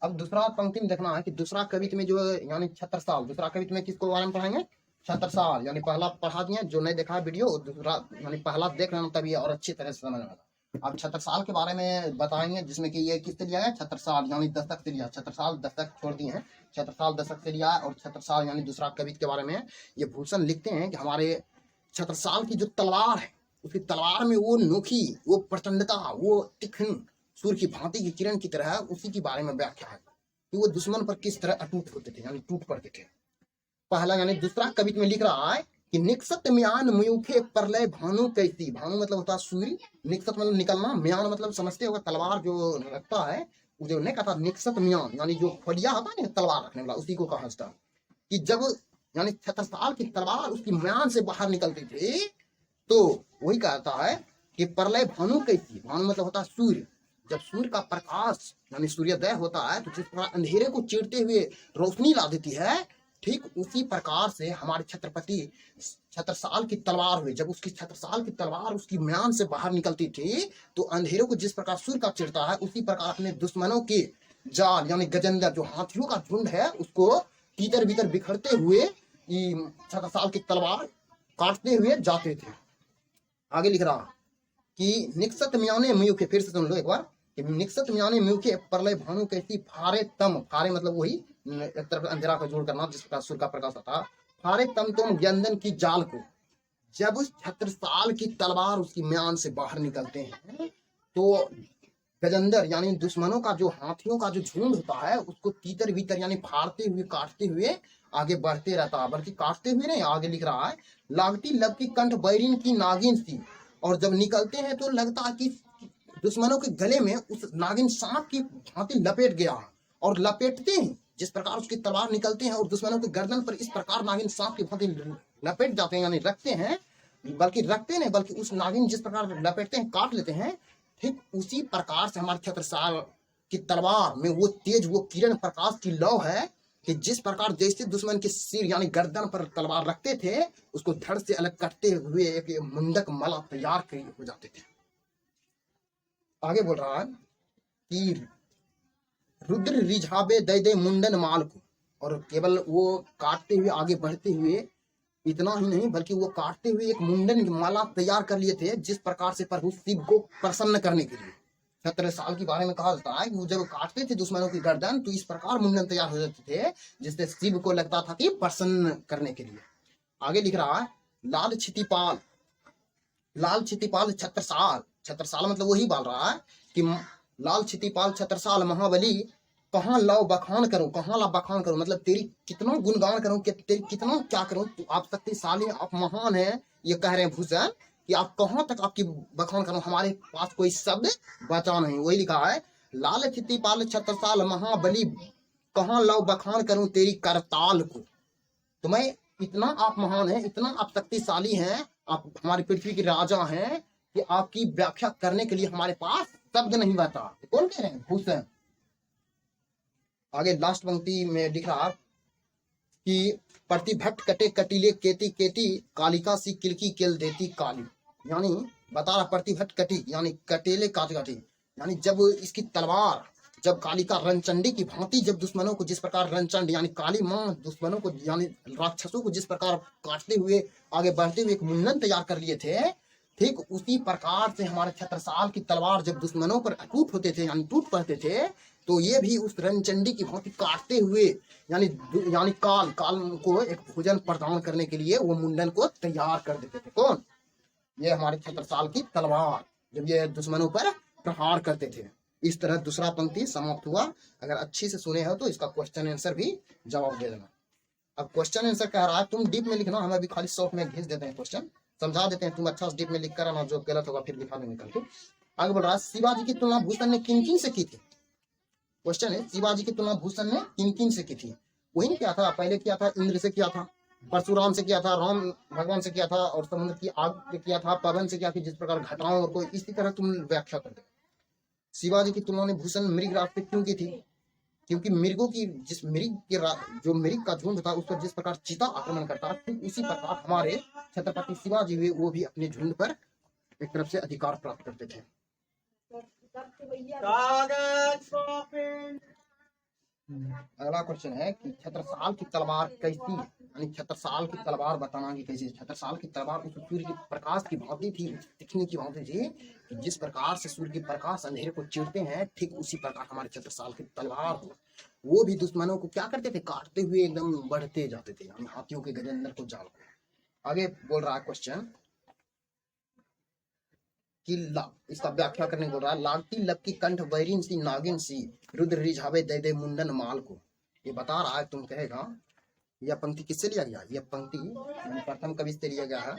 अब दूसरा पंक्ति में देखना है कि दूसरा कवित्व में जो यानी छत्रसाल, दूसरा कवित्व में किसको बारे में पढ़ाएंगे? छत्रसाल। यानी पहला पढ़ा दिए, जो नहीं देखा है वीडियो, दूसरा यानी पहला देख लेना तभी और अच्छी तरह से समझ में आएगा। अब छत्रसाल के बारे में बताएंगे, जिसमें कि ये किससे लिया है? छत्रसाल यानी दस्तक से लिया। छत्रसाल दस्तक छोड़ दिए हैं, छत्रसाल दस्तक से लिया। और छत्रसाल यानी दूसरा कवित्व के बारे में ये भूषण लिखते हैं कि हमारे छत्रसाल की जो तलवार है, उसकी तलवार में वो नोखी, वो प्रचंडता, वो तीक्ष्ण सूर्य की भांति की किरण की तरह, उसी के बारे में व्याख्या है कि वो दुश्मन पर किस तरह अटूट होते थे, यानी टूट पड़ते थे। पहला यानी दूसरा कवित्व में लिख रहा है कि निकसत म्यान मुयुखे परलय भानु कैसी। भानु मतलब होता है सूर्य, निकसत मतलब निकलना, म्यान मतलब समझते होगा तलवार जो रखता है, वो जो नहीं कहता निकसत म्यान, यानी जो फलिया होता है ना तलवार रखने वाला, उसी को कहा जाता है। कि जब यानी छत्रसाल की तलवार उसकी म्यान से बाहर निकलती थी, तो वही कहता है कि प्रलय भानु कैसी। भानु मतलब होता है सूर्य। जब सूर्य का प्रकाश यानी सूर्योदय होता है, तो जिस प्रकार अंधेरे को चीरते हुए रोशनी ला देती है, ठीक उसी प्रकार से हमारे छत्रपति छत्रसाल की तलवार हुई। जब उसकी छत्रसाल की तलवार उसकी म्यान से बाहर निकलती थी, तो अंधेरे को जिस प्रकार सूर्य का चिरता है, उसी प्रकार अपने दुश्मनों के जाल यानी गजेंद्र, जो हाथियों का झुंड है, उसको तीतर बीतर बिखरते हुए छत्रसाल की तलवार काटते हुए जाते थे। आगे लिख रहा कि निकसत म्याने म्यूखे, फिर से सुन लो एक बार, कि निकसत म्याने म्यूखे प्रलय भानु कैसी फारे तम। फारे मतलब वही एक तरफ अंधेरा का जोड़ करना, जिस प्रकार सूर्य का प्रकाश आता। फारे तम तुम व्यंजन की जाल को। जब छत्रसाल की तलवार उसकी म्यान से बाहर निकलते हैं, तो गजेंद्र यानी दुश्मनों का जो हाथियों का जो झुंड होता है, उसको तीतर भीतर यानी फाड़ते हुए काटते हुए आगे बढ़ते रहता है। बल्कि काटते हुए नहीं, आगे लिख रहा है लागती लबकी कंठ बैरिन की नागिन सी। और जब निकलते हैं तो लगता है कि दुश्मनों के गले में उस नागिन सांप की भांति लपेट गया है। और लपेटते हैं जिस प्रकार उसकी तलवार निकलते हैं और दुश्मनों के गर्दन पर इस प्रकार नागिन सांप की भांति लपेट जाते हैं, यानी रखते हैं, बल्कि रखते नहीं बल्कि उस नागिन जिस प्रकार लपेटते हैं, काट लेते हैं, ठीक उसी प्रकार से हमारे छत्रसाल की तलवार में वो तेज, वो किरण प्रकाश की लौ है कि जिस प्रकार जैसे दुश्मन के सिर यानी गर्दन पर तलवार रखते थे, उसको धड़ से अलग करते हुए एक मुंडक माला तैयार हो जाते थे। आगे बोल रहा है कि रुद्र रिझाबे दे दे मुंडन माल को। और केवल वो काटते हुए आगे बढ़ते हुए इतना ही नहीं, बल्कि वो काटते हुए एक मुंडन की माला तैयार कर लिए थे, जिस प्रकार से प्रभु शिव को प्रसन्न करने के लिए। छत्रसाल के बारे में कहा जाता है कि वो जब काटते थे दुश्मनों की गर्दन, तो इस प्रकार मुंडन तैयार हो जाते थे, जिससे शिव को लगता था कि प्रसन्न करने के लिए। आगे लिख रहा है लाल क्षितिपाल, लाल क्षितिपाल छत्रसाल। छत्रसाल मतलब वही बोल रहा है कि लाल क्षितिपाल छत्रसाल महाबली, कहाँ लाओ बखान करूं, कहाँ ला बखान करूं, मतलब तेरी कितना गुणगान करूं, तेरी कितना क्या करूं, तो आप शक्तिशाली, आप महान है, ये कह रहे हैं भूषण कि आप कहाँ तक आपकी बखान करूं, हमारे पास कोई शब्द बचा नहीं। वही लिखा है लाल क्षितिपाल छत्रसाल महाबली, कहाँ लाओ बखान करूं तेरी करताल को। तो मैं इतना आप महान है, इतना आप शक्तिशाली हैं, आप हमारी पृथ्वी के राजा हैं, कि आपकी व्याख्या करने के लिए हमारे पास शब्द नहीं बचा। कौन कह रहे हैं? भूषण। आगे लास्ट पंक्ति में लिख रहा कि प्रतिभट कटे कटीले केती केती, कालिका सी किलकी केल देती काली। यानी बता रहा प्रतिभट कटी यानी कटेले काट काटी, यानी जब इसकी तलवार जब कालिका रणचंडी की भांति जब दुश्मनों को जिस प्रकार रणचंड यानी काली मां दुश्मनों को यानी राक्षसों को जिस प्रकार काटते हुए आगे बढ़ते हुए एक मुंडन तैयार कर लिए थे, ठीक उसी प्रकार से हमारे छत्रसाल की तलवार जब दुश्मनों पर अटूट होते थे यानी टूट पड़ते थे, तो ये भी उस रणचंडी की भांति काटते हुए यानी यानी काल काल को एक भोजन प्रदान करने के लिए वो मुंडन को तैयार कर देते थे। कौन? ये हमारे छत्रसाल की तलवार, जब ये दुश्मनों पर प्रहार करते थे। इस तरह दूसरा पंक्ति समाप्त हुआ। अगर अच्छी से सुने हो तो इसका क्वेश्चन आंसर भी जवाब दे देना। अब क्वेश्चन आंसर कह रहा है तुम डीप में लिखना, हम अभी खाली शॉर्ट में भेज देते हैं, क्वेश्चन समझा देते हैं, तुम अच्छा से डीप में लिख कर आना, जो गलत होगा फिर लिखा देंगे करके। आगे बढ़ रहा है शिवाजी की तुलना भूषण ने किन किन से की थी। क्वेश्चन है शिवाजी की तुलना भूषण ने किन किन से की थी। वही क्या था, पहले किया था इंद्र से किया था, परशुराम से किया था, राम भगवान से किया था, और समुद्र की आग से किया था, पवन से किया था, जिस प्रकार घटाओं और कोई इसी तरह तुम व्याख्या कर दे। शिवाजी की तुलना ने भूषण मृग राज पे क्यों की थी? क्योंकि मृगों की जिस मृग के जो मृग का झुंड था उस पर जिस प्रकार चीता आक्रमण करता, ठीक उसी प्रकार हमारे छत्रपति शिवाजी हुए वो भी अपने झुंड पर एक तरफ से अधिकार प्राप्त करते थे। अगला क्वेश्चन है कि छत्रसाल की तलवार कैसी, यानी छत्रसाल की तलवार बताना कि कैसी। छत्रसाल की तलवार उस सूर्य के प्रकाश की भांति थी, दिखने की भांति थी कि जिस प्रकार से सूर्य की प्रकाश अंधेरे को चीरते हैं, ठीक उसी प्रकार हमारे छत्रसाल की तलवार हो। वो भी दुश्मनों को क्या करते थे, काटते हुए एकदम बढ़ते जाते थे, यानी हाथियों के गजेंद्र को जान। आगे बोल रहा है क्वेश्चन कि इसका व्याख्या करने बोल रहा है, लागती लपकी कंठ बैरिन सी नागिन सी, रुद्र रिझावे दे दे मुंडन माल को। ये बता रहा है, तुम कहेगा यह पंक्ति किससे लिया गया। यह पंक्ति प्रथम कवि से लिया गया है।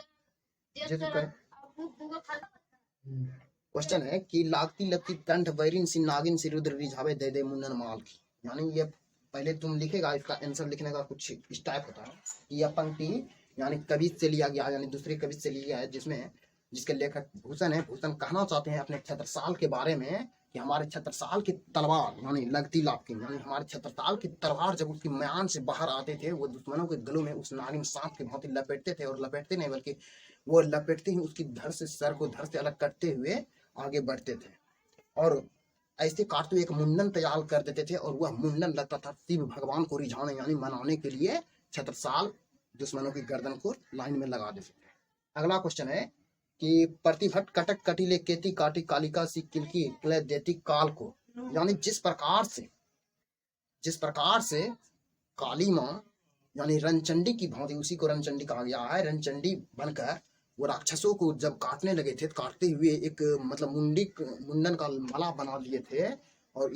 क्वेश्चन है कि लागती लपकी कंठ बैरिन सी नागिन सी, रुद्र रिझावे दे दे मुंडन माल की। यानी ये पहले तुम लिखेगा, इसका आंसर लिखने का कुछ इस टाइप होता है कि यह पंक्ति यानी कवि से लिया गया, यानी दूसरे कवि से लिया है, जिसमें जिसके लेखक भूषण है। भूषण कहना चाहते हैं अपने छत्रसाल के बारे में कि हमारे छत्रसाल की तलवार यानी लगती लापकी, यानी हमारे छत्रसाल की तलवार जब उसकी म्यान से बाहर आते थे, वो दुश्मनों के गलों में उस नागिन सांप की भांति लपेटते थे, और लपेटते नहीं बल्कि वो लपेटते ही उसकी धड़ से, सर को धड़ से अलग करते हुए आगे बढ़ते थे, और ऐसे काटते हुए एक मुंडन तैयार कर देते थे, और वह मुंडन लगता था शिव भगवान को रिझाने यानी मनाने के लिए छत्रसाल दुश्मनों की गर्दन को लाइन में लगा देते थे। अगला क्वेश्चन है कि प्रतिभट कटक कटिले केती काटी कालिका सी किलकी क्ले देती काल को। यानी जिस प्रकार से काली माँ यानी रणचंडी की भांति, उसी को रणचंडी कहा गया है, रणचंडी बनकर वो राक्षसों को जब काटने लगे थे, काटते हुए एक मतलब मुंडन का माला बना लिए थे, और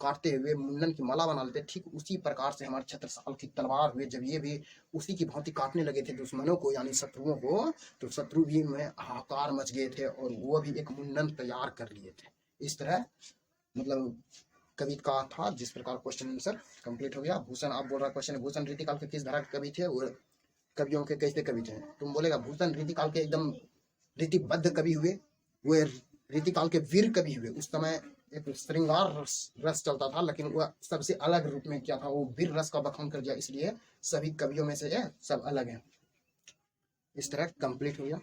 काटते हुए मुंडन की माला बना लेते, ठीक उसी प्रकार से हमारे छत्रसाल की तलवार हुए, जब ये भी उसी की भांति काटने लगे थे दुश्मनों को यानी शत्रुओं को, तो शत्रु भी में हाहाकार मच गए थे, और वो भी एक मुंडन तैयार कर लिए थे। इस तरह मतलब कवि का था, जिस प्रकार क्वेश्चन आंसर कंप्लीट हो गया। भूषण आप बोल रहा क्वेश्चन, भूषण रीतिकाल के किस धारा के कवि थे, और कवियों के कैसे कवि थे। तुम बोलेगा भूषण रीतिकाल के एकदम रीतिबद्ध कवि हुए, वो रीतिकाल के वीर कवि हुए। उस समय एक श्रृंगार रस चलता था, लेकिन वह सबसे अलग रूप में क्या था, वो वीर रस का बखान कर दिया, इसलिए सभी कवियों में से सब अलग हैं। इस तरह कंप्लीट हो गया।